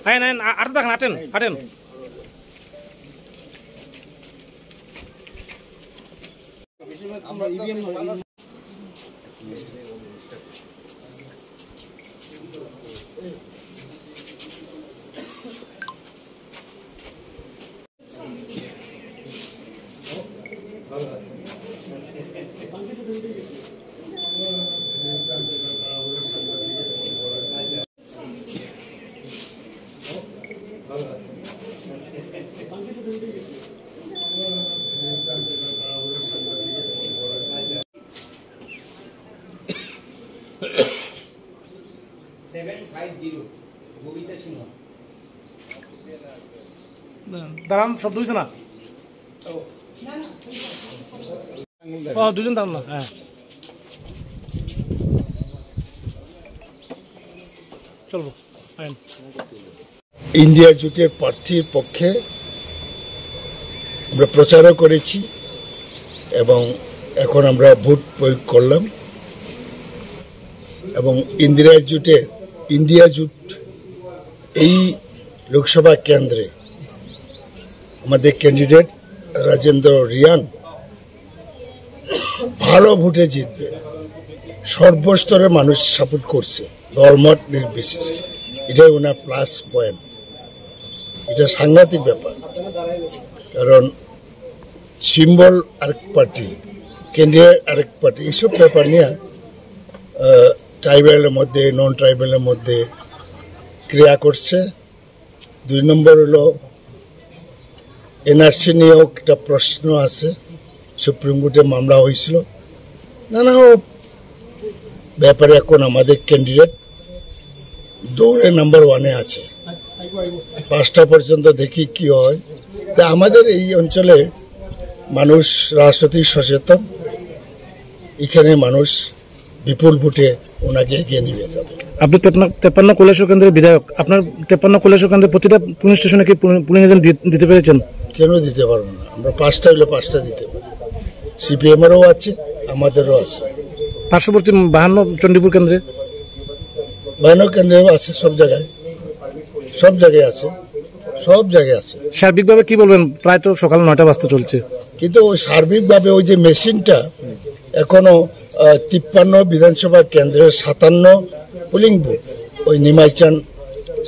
আর দেখেন হাঁটেন হাঁটেন। দাঁড়ান, শব্দ হয়েছে না? দুজন দাঁড়ান না। হ্যাঁ চলবো। ইন্ডিয়া জোটের প্রার্থীর পক্ষে আমরা প্রচারও করেছি এবং এখন আমরা ভোট প্রয়োগ করলাম এবং ইন্ডিয়া জোট এই লোকসভা কেন্দ্রে আমাদের ক্যান্ডিডেট রাজেন্দ্র রিয়াং ভালো ভোটে জিতবে। সর্বস্তরের মানুষ সাপোর্ট করছে, দলমত নির্বিশেষে। এটাই ওনার প্লাস পয়েন্ট। এটা সাংঘাতিক ব্যাপার, কারণ সিম্বল আরেক পার্টি, ক্যান্ডিডেট আরেক পার্টি, এইসব ব্যাপার নিয়ে ট্রাইবেলের মধ্যে নন ট্রাইবেলের মধ্যে ক্রিয়া করছে। 2 নম্বর হলো এনআরসি নিয়েও একটা প্রশ্ন আছে, সুপ্রিম কোর্টে মামলা হয়েছিল। নানা ব্যাপারে এখন আমাদের ক্যান্ডিডেট দৌড়ে নাম্বার 1-এ আছে। 5টা পর্যন্ত দেখি কি হয়। তা আমাদের এই অঞ্চলে মানুষ রাজনৈতিক সচেতন, এখানে মানুষ বিপুল ভোটে ওনাকে এগিয়ে নিয়ে যাবে। আপনি 53 কৈলাসহর কেন্দ্রের বিধায়ক, আপনার 53 কৈলাসহর কেন্দ্রের প্রতিটা পুলিশ স্টেশনে কি পুলিং এজেন্ট দিতে পেরেছেন? কেন দিতে পারবো না? আমরা 5টা হলে 5টা দিতে পারি। সিপিএমেরও আছে, আমাদেরও আছে। পার্শ্ববর্তী 52 চণ্ডীপুর কেন্দ্রে 52 কেন্দ্রেও আছে, সব জায়গায় আছে। সার্বিকভাবে কি বলবেন? প্রায় তো সকাল 9টা বাজতে চলছে, কিন্তু সার্বিকভাবে ওই যে মেশিনটা এখনো 53 বিধানসভা কেন্দ্রের 57 পোলিং বুথ, ওই নিমাইচান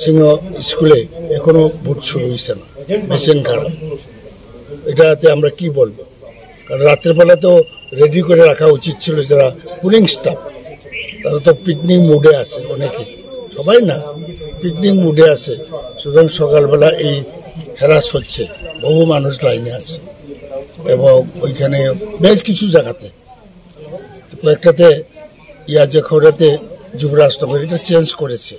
সিংহ স্কুলে এখনো ভোট শুরু হয়েছে না, মেশিন খারাপ। এটাতে আমরা কি বলবো? কারণ রাত্রেবেলা তো রেডি করে রাখা উচিত ছিল। যারা পুলিং স্টাফ তারা তো পিকনিক মুডে আছে, অনেকে, সবাই না, পিকনিক মুডে আছে। সুতরাং সকালবেলা এই হ্যারাস হচ্ছে, বহু মানুষ লাইনে আছে এবং ওইখানে বেশ কিছু জায়গাতে, কয়েকটাতে ইয়াজেখোরাতে যুবরাজনগর এটা চেঞ্জ করেছে।